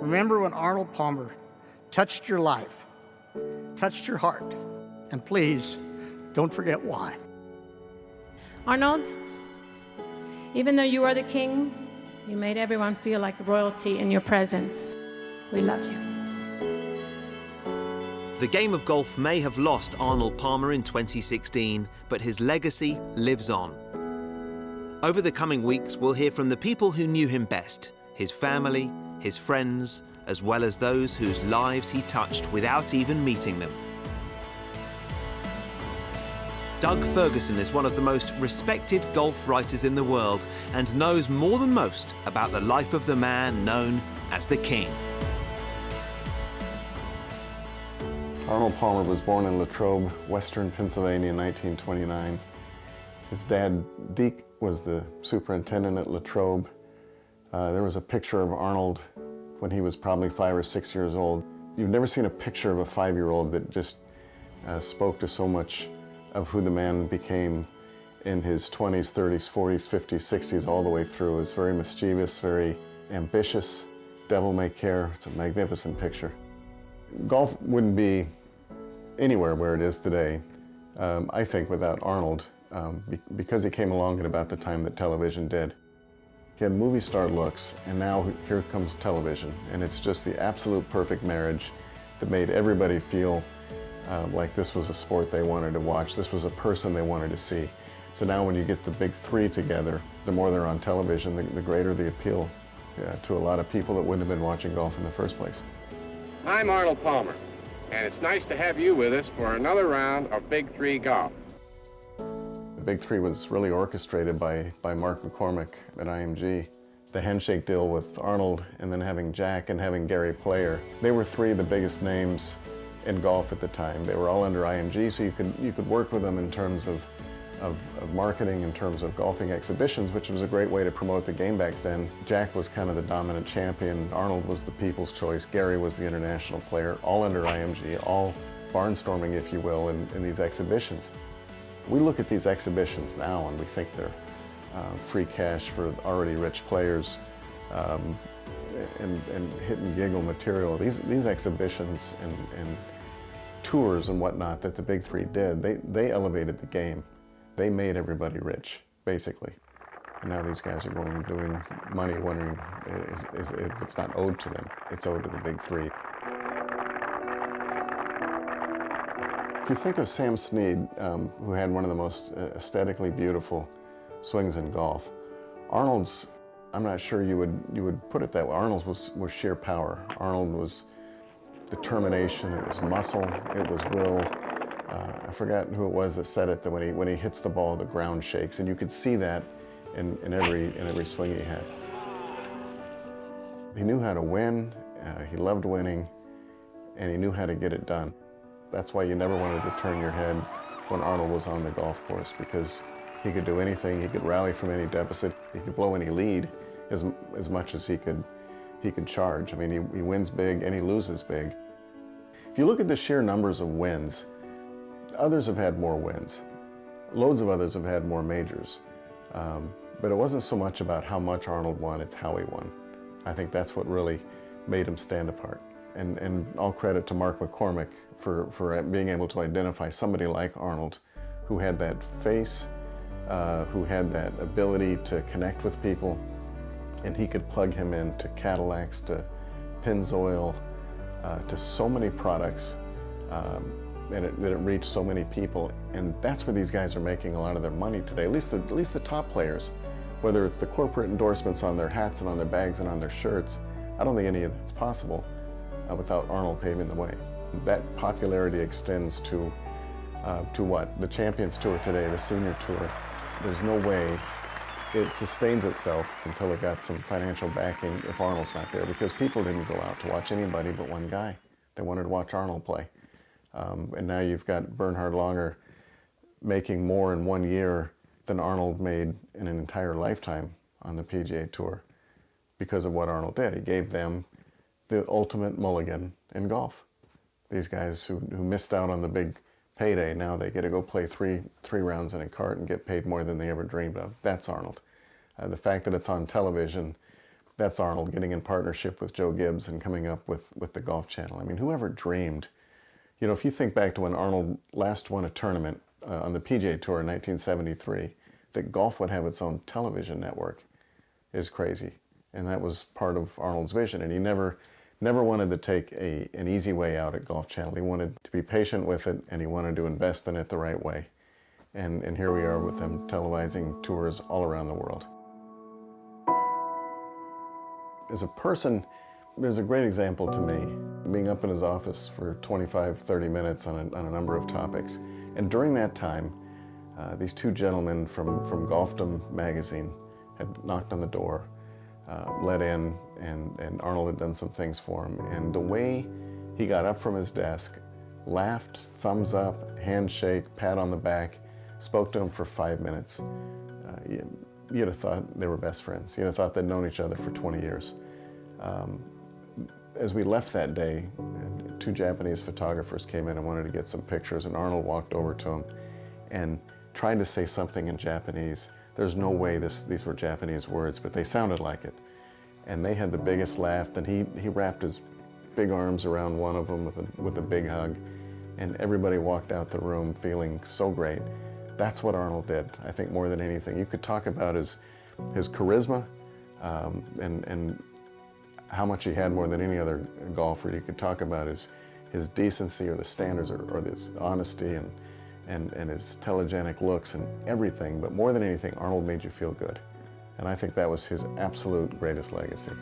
Remember when Arnold Palmer touched your life, touched your heart, and please don't forget why. Arnold, even though you are the king, you made everyone feel like royalty in your presence. We love you. The game of golf may have lost Arnold Palmer in 2016, but his legacy lives on. Over the coming weeks, we'll hear from the people who knew him best, his family, his friends, as well as those whose lives he touched without even meeting them. Doug Ferguson is one of the most respected golf writers in the world and knows more than most about the life of the man known as the King. Arnold Palmer was born in Latrobe, western Pennsylvania in 1929. His dad, Deke, was the superintendent at Latrobe. There was a picture of Arnold when he was probably 5 or 6 years old. You've never seen a picture of a 5-year-old that just spoke to so much of who the man became in his 20s, 30s, 40s, 50s, 60s, all the way through. It's very mischievous, very ambitious, devil may care. It's a magnificent picture. Golf wouldn't be anywhere where it is today, I think, without Arnold, because he came along at about the time that television did. He had movie star looks, and now here comes television, and it's just the absolute perfect marriage that made everybody feel like this was a sport they wanted to watch, this was a person they wanted to see. So now when you get the big three together, the more they're on television, the greater the appeal to a lot of people that wouldn't have been watching golf in the first place. I'm Arnold Palmer, and it's nice to have you with us for another round of Big Three golf. The Big Three was really orchestrated by Mark McCormick at IMG. The handshake deal with Arnold, and then having Jack and having Gary Player. They were three of the biggest names in golf at the time. They were all under IMG, so you could work with them in terms of marketing, in terms of golfing exhibitions, which was a great way to promote the game back then. Jack was kind of the dominant champion. Arnold was the people's choice. Gary was the international player, all under IMG, all barnstorming, if you will, in these exhibitions. We look at these exhibitions now and we think they're free cash for already rich players and hit and giggle material. These exhibitions and tours and whatnot that the Big Three did, they elevated the game. They made everybody rich, basically. And now these guys are going and doing money, wondering if it's not owed to them, it's owed to the Big Three. If you think of Sam Snead, who had one of the most aesthetically beautiful swings in golf, Arnold's, I'm not sure you would put it that way. Arnold's was sheer power. Arnold was determination, it was muscle, it was will. I forgot who it was that said it, that when he hits the ball, the ground shakes, and you could see that in every swing he had. He knew how to win, he loved winning, and he knew how to get it done. That's why you never wanted to turn your head when Arnold was on the golf course, because he could do anything, he could rally from any deficit, he could blow any lead as much as he could charge. I mean, he wins big and he loses big. If you look at the sheer numbers of wins, others have had more wins. Loads of others have had more majors. But it wasn't so much about how much Arnold won, it's how he won. I think that's what really made him stand apart. And all credit to Mark McCormick for being able to identify somebody like Arnold, who had that face, who had that ability to connect with people, and he could plug him into Cadillacs, to Pennzoil, to so many products, that it reached so many people. And that's where these guys are making a lot of their money today, at least the top players, whether it's the corporate endorsements on their hats and on their bags and on their shirts. I don't think any of that's possible without Arnold paving the way. That popularity extends to what? The Champions Tour today, the Senior Tour. There's no way it sustains itself until it got some financial backing if Arnold's not there, because people didn't go out to watch anybody but one guy. They wanted to watch Arnold play. And now you've got Bernhard Langer making more in 1 year than Arnold made in an entire lifetime on the PGA Tour because of what Arnold did. He gave them the ultimate mulligan in golf. These guys who missed out on the big payday, now they get to go play three rounds in a cart and get paid more than they ever dreamed of. That's Arnold. The fact that it's on television That's Arnold getting in partnership with Joe Gibbs and coming up with the Golf Channel. I mean, whoever dreamed, you know, if you think back to when Arnold last won a tournament on the PGA Tour in 1973, that golf would have its own television network is crazy. And that was part of Arnold's vision. And he never wanted to take an easy way out at Golf Channel. He wanted to be patient with it, and he wanted to invest in it the right way. And here we are with them televising tours all around the world. As a person, there's a great example to me, being up in his office for 25, 30 minutes on a number of topics. And during that time, these two gentlemen from Golfdom magazine had knocked on the door, let in, and Arnold had done some things for him. And the way he got up from his desk, laughed, thumbs up, handshake, pat on the back, spoke to him for 5 minutes. You'd have thought they were best friends. You'd have thought they'd known each other for 20 years. As we left that day, two Japanese photographers came in and wanted to get some pictures, and Arnold walked over to them and tried to say something in Japanese. There's no way these were Japanese words, but they sounded like it. And they had the biggest laugh, and he wrapped his big arms around one of them with a big hug, and everybody walked out the room feeling so great. That's what Arnold did, I think, more than anything. You could talk about his charisma and how much he had more than any other golfer. You could talk about his decency or the standards or his honesty and his telegenic looks and everything. But more than anything, Arnold made you feel good. And I think that was his absolute greatest legacy.